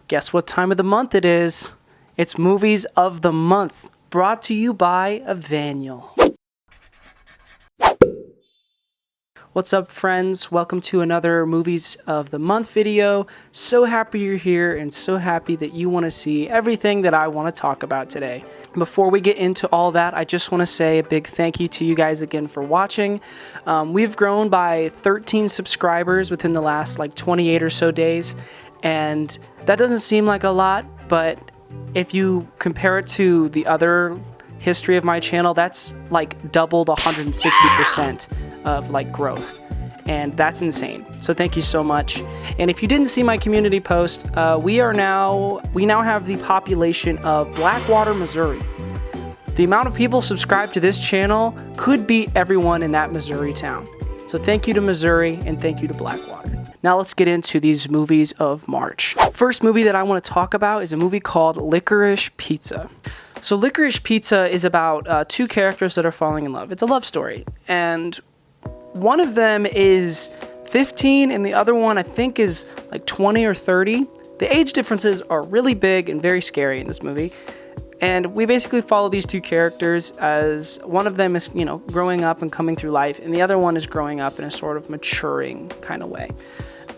Guess what time of the month it is? It's Movies of the Month, brought to you by Evaniel. What's up, friends? Welcome to another Movies of the Month video. So happy you're here and so happy that you want to see everything that I want to talk about today. Before we get into all that, I just want to say a big thank you to you guys again for watching. We've grown by 13 subscribers within the last 28 or so days, and that doesn't seem like a lot, but if you compare it to the other history of my channel, that's doubled 160% of growth, and that's insane. So thank you so much. And if you didn't see my community post, we now have the population of Blackwater, Missouri. The amount of people subscribed to this channel could beat everyone in that Missouri town. So thank you to Missouri and thank you to Blackwater. Now let's get into these movies of March. First movie that I want to talk about is a movie called Licorice Pizza. So Licorice Pizza is about two characters that are falling in love. It's a love story, and one of them is 15 and the other one I think is 20 or 30. The age differences are really big and very scary in this movie. And we basically follow these two characters as one of them is, growing up and coming through life, and the other one is growing up in a sort of maturing kind of way.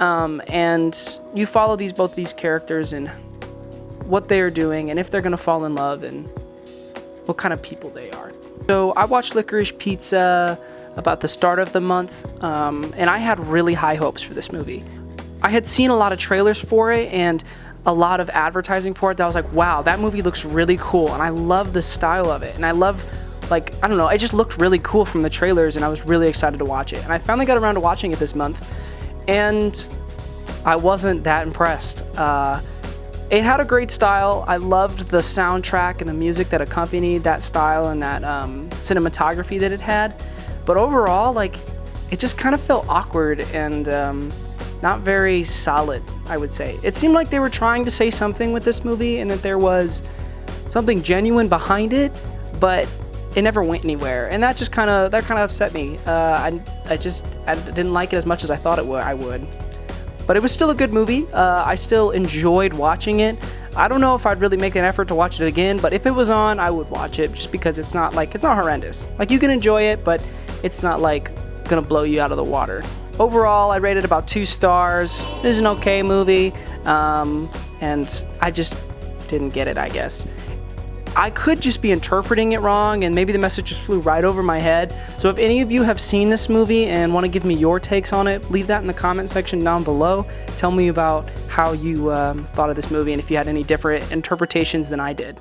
And you follow both these characters and what they are doing and if they're going to fall in love and what kind of people they are. So I watched Licorice Pizza about the start of the month, and I had really high hopes for this movie. I had seen a lot of trailers for it and a lot of advertising for it that I was like, wow, that movie looks really cool, and I love the style of it, and I love, I don't know, it just looked really cool from the trailers, and I was really excited to watch it. And I finally got around to watching it this month, and I wasn't that impressed. It had a great style. I loved the soundtrack and the music that accompanied that style and that cinematography that it had. But overall, it just kind of felt awkward and not very solid, I would say. It seemed like they were trying to say something with this movie and that there was something genuine behind it, but it never went anywhere. And that kind of upset me. I didn't like it as much as I thought I would. But it was still a good movie. I still enjoyed watching it. I don't know if I'd really make an effort to watch it again, but if it was on, I would watch it just because it's not horrendous. You can enjoy it, but it's not gonna blow you out of the water. Overall, I rated about 2 stars. It was an okay movie, and I just didn't get it, I guess. I could just be interpreting it wrong, and maybe the message just flew right over my head. So if any of you have seen this movie and want to give me your takes on it, leave that in the comment section down below. Tell me about how you thought of this movie and if you had any different interpretations than I did.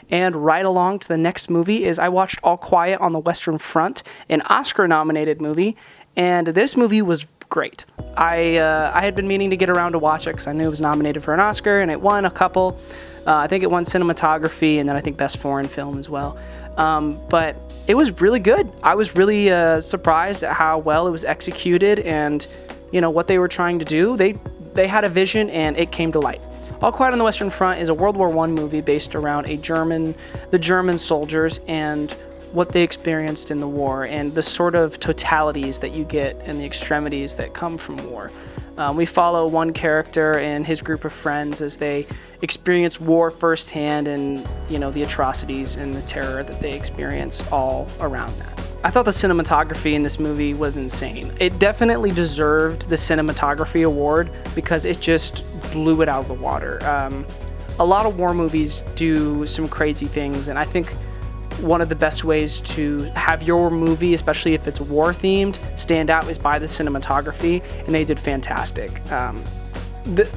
And right along to the next movie is I watched All Quiet on the Western Front, an Oscar-nominated movie, and this movie was great. I had been meaning to get around to watch it because I knew it was nominated for an Oscar, and it won a couple. I think it won cinematography and then I think best foreign film as well. But it was really good. I was really surprised at how well it was executed and what they were trying to do. They had a vision and it came to light. All Quiet on the Western Front is a World War I movie based around the German soldiers and what they experienced in the war and the sort of totalities that you get and the extremities that come from war. We follow one character and his group of friends as they experience war firsthand and, the atrocities and the terror that they experience all around that. I thought the cinematography in this movie was insane. It definitely deserved the cinematography award because it just blew it out of the water. A lot of war movies do some crazy things, and I think one of the best ways to have your movie, especially if it's war themed, stand out is by the cinematography, and they did fantastic.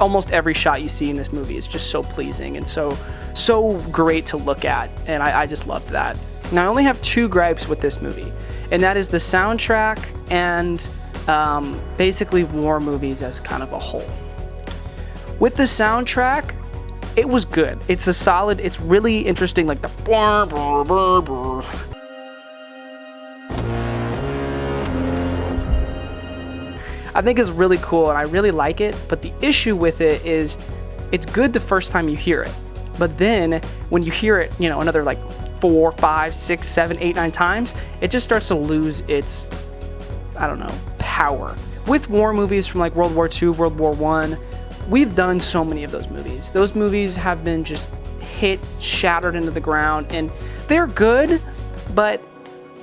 Almost every shot you see in this movie is just so pleasing and so great to look at, and I just loved that. Now I only have 2 gripes with this movie, and that is the soundtrack and basically war movies as kind of a whole. With the soundtrack, it was good. It's really interesting, the brr, brr, brr, brr. I think it's really cool and I really like it, but the issue with it is it's good the first time you hear it, but then when you hear it, another 4, 5, 6, 7, 8, 9 times, it just starts to lose its, power. With war movies from World War II, World War I, we've done so many of those movies. Those movies have been just shattered into the ground, and they're good, but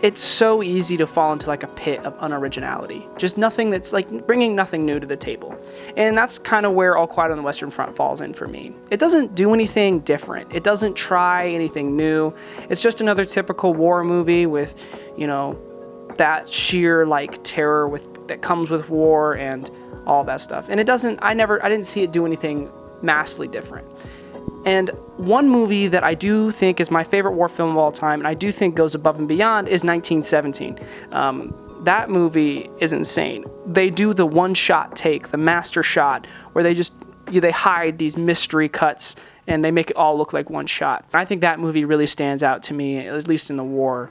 it's so easy to fall into like a pit of unoriginality. Just nothing that's like bringing nothing new to the table. And that's kind of where All Quiet on the Western Front falls in for me. It doesn't do anything different. It doesn't try anything new. It's just another typical war movie with, you know, that sheer like terror that comes with war and all that stuff. And I didn't see it do anything massively different. And one movie that I do think is my favorite war film of all time, and I do think goes above and beyond, is 1917. That movie is insane. They do the one-shot take, the master shot, where they hide these mystery cuts and they make it all look like one shot. I think that movie really stands out to me, at least in the war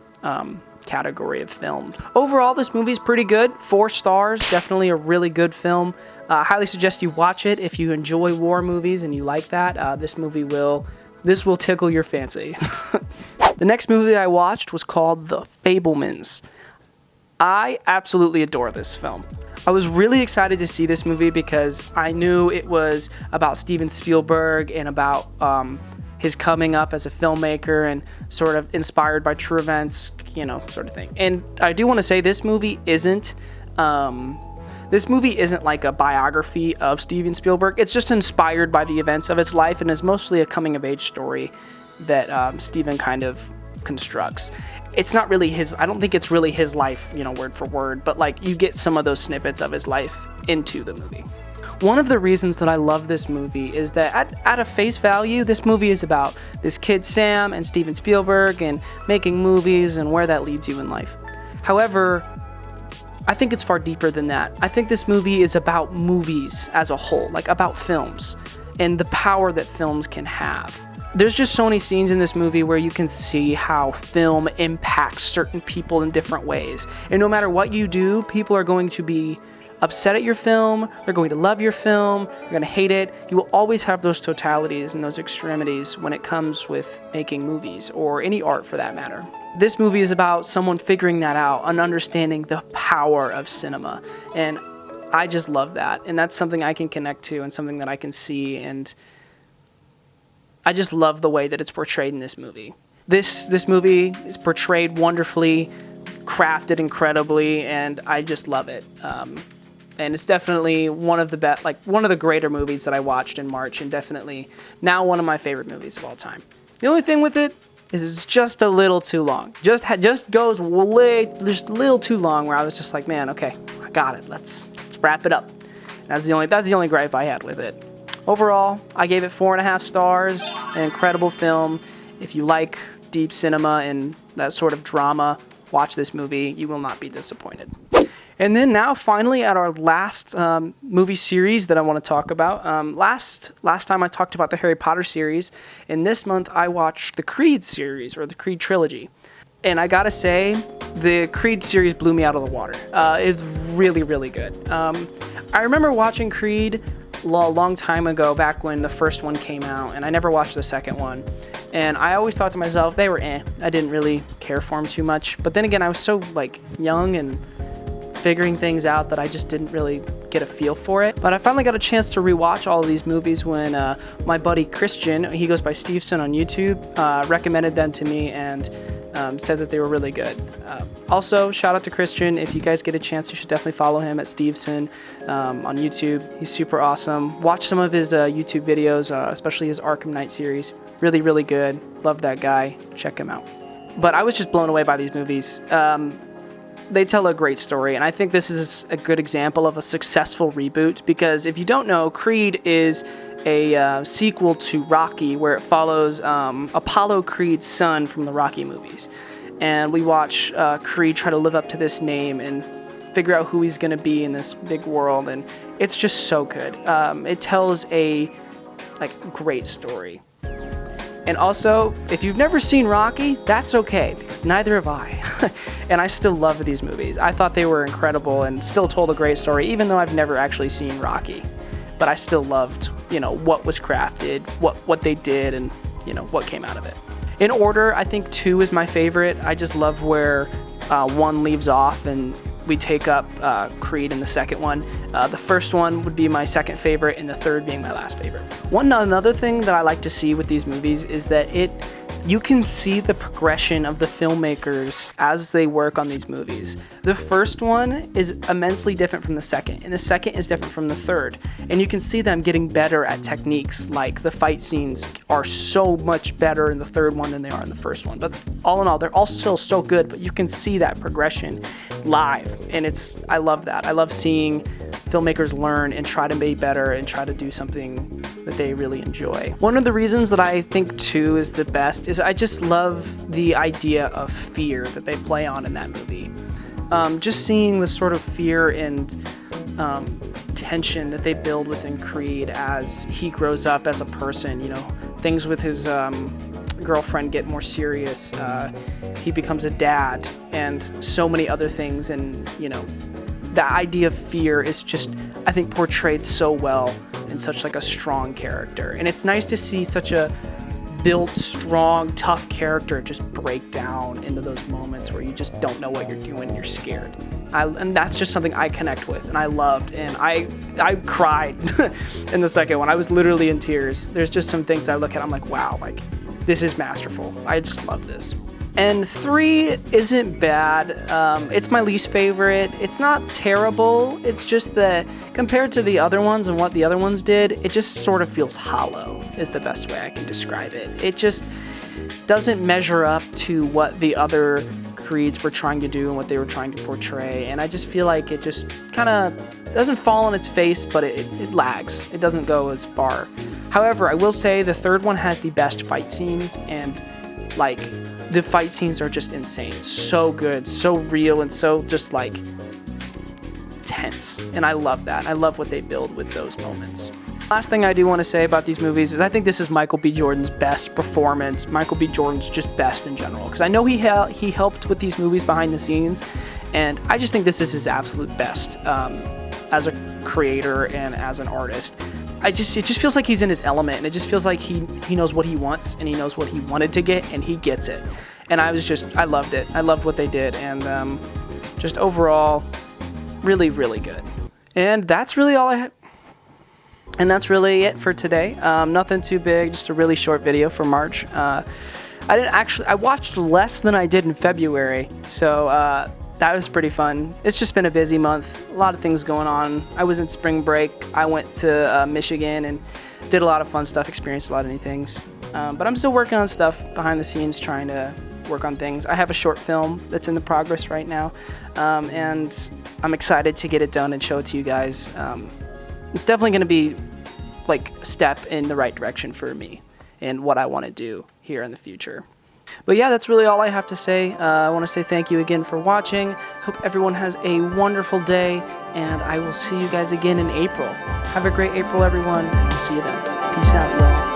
category of film. Overall, this movie is pretty good. 4 stars, definitely a really good film. I highly suggest you watch it if you enjoy war movies and you like that. This will tickle your fancy. The next movie I watched was called The Fable Men. I absolutely adore this film. I was really excited to see this movie because I knew it was about Steven Spielberg and about his coming up as a filmmaker and sort of inspired by true events, you know, sort of thing. And I do want to say this movie isn't like a biography of Steven Spielberg. It's just inspired by the events of his life and is mostly a coming-of-age story that Steven kind of constructs. It's not really I don't think it's really his life, you know, word for word, but like you get some of those snippets of his life into the movie. One of the reasons that I love this movie is that at a face value, this movie is about this kid Sam and Steven Spielberg and making movies and where that leads you in life. However, I think it's far deeper than that. I think this movie is about movies as a whole, like about films and the power that films can have. There's just so many scenes in this movie where you can see how film impacts certain people in different ways. And no matter what you do, people are going to be upset at your film, they're going to love your film, they're going to hate it. You will always have those totalities and those extremities when it comes with making movies or any art for that matter. This movie is about someone figuring that out and understanding the power of cinema. And I just love that. And that's something I can connect to and something that I can see. And I just love the way that it's portrayed in this movie. This movie is portrayed wonderfully, crafted incredibly, and I just love it. And it's definitely one of the greater movies that I watched in March, and definitely now one of my favorite movies of all time. The only thing with it is it's just a little too long. Just goes just a little too long. Where I was just like, man, okay, I got it. Let's wrap it up. That's the only gripe I had with it. Overall, I gave it 4.5 stars. An incredible film. If you like deep cinema and that sort of drama, watch this movie. You will not be disappointed. And then now, finally, at our last movie series that I want to talk about. Last time I talked about the Harry Potter series, and this month I watched the Creed series, or the Creed Trilogy. And I gotta say, the Creed series blew me out of the water. It's really, really good. I remember watching Creed a long time ago, back when the first one came out, and I never watched the second one. And I always thought to myself, they were I didn't really care for them too much. But then again, I was so young and figuring things out that I just didn't really get a feel for it. But I finally got a chance to rewatch all of these movies when my buddy Christian, he goes by Steveson on YouTube, recommended them to me and said that they were really good. Also, shout out to Christian. If you guys get a chance, you should definitely follow him at Steveson on YouTube. He's super awesome. Watch some of his YouTube videos, especially his Arkham Knight series. Really, really good. Love that guy. Check him out. But I was just blown away by these movies. They tell a great story, and I think this is a good example of a successful reboot, because if you don't know, Creed is a sequel to Rocky, where it follows Apollo Creed's son from the Rocky movies. And we watch Creed try to live up to this name and figure out who he's going to be in this big world, and it's just so good. It tells a great story. And also, if you've never seen Rocky, that's okay, because neither have I. And I still love these movies. I thought they were incredible and still told a great story, even though I've never actually seen Rocky. But I still loved, what was crafted, what they did, and, what came out of it. In order, I think 2 is my favorite. I just love where 1 leaves off, and we take up Creed in the second one. The first one would be my second favorite, and the third being my last favorite. Another thing that I like to see with these movies is that you can see the progression of the filmmakers as they work on these movies. The first one is immensely different from the second, and the second is different from the third. And you can see them getting better at techniques, like the fight scenes are so much better in the third one than they are in the first one. But all in all, they're all still so good, but you can see that progression live, and I love that. I love seeing filmmakers learn and try to be better and try to do something that they really enjoy. One of the reasons that I think 2 is the best is I just love the idea of fear that they play on in that movie. Just seeing the sort of fear and tension that they build within Creed as he grows up as a person, things with his girlfriend get more serious, he becomes a dad, and so many other things, and the idea of fear is just, I think, portrayed so well in such like a strong character. And it's nice to see such a built, strong, tough character just break down into those moments where you just don't know what you're doing and you're scared. And that's just something I connect with and I loved, and I cried in the second one. I was literally in tears. There's just some things I look at, I'm like, wow, like this is masterful. I just love this. And 3 isn't bad. It's my least favorite. It's not terrible. It's just that compared to the other ones and what the other ones did, it just sort of feels hollow is the best way I can describe it. It just doesn't measure up to what the other Creeds were trying to do and what they were trying to portray. And I just feel like it just kind of doesn't fall on its face, but it lags. It doesn't go as far. However, I will say the third one has the best fight scenes, and like the fight scenes are just insane. So good, so real, and so just like tense. And I love that. I love what they build with those moments. Last thing I do want to say about these movies is I think this is Michael B. Jordan's best performance. Michael B. Jordan's just best in general, because I know he helped with these movies behind the scenes, and I just think this is his absolute best as a creator and as an artist. It just feels like he's in his element, and it just feels like he knows what he wants, and he knows what he wanted to get, and he gets it. And I loved it. I loved what they did, and just overall, really, really good. And that's really all I had. And that's really it for today. Nothing too big, just a really short video for March. I watched less than I did in February, so that was pretty fun. It's just been a busy month, a lot of things going on. I was in spring break. I went to Michigan and did a lot of fun stuff, experienced a lot of new things. But I'm still working on stuff behind the scenes, trying to work on things. I have a short film that's in the progress right now, and I'm excited to get it done and show it to you guys. It's definitely going to be like a step in the right direction for me and what I want to do here in the future. But yeah, that's really all I have to say. I want to say thank you again for watching. Hope everyone has a wonderful day, and I will see you guys again in April. Have a great April, everyone. See you then. Peace out, y'all.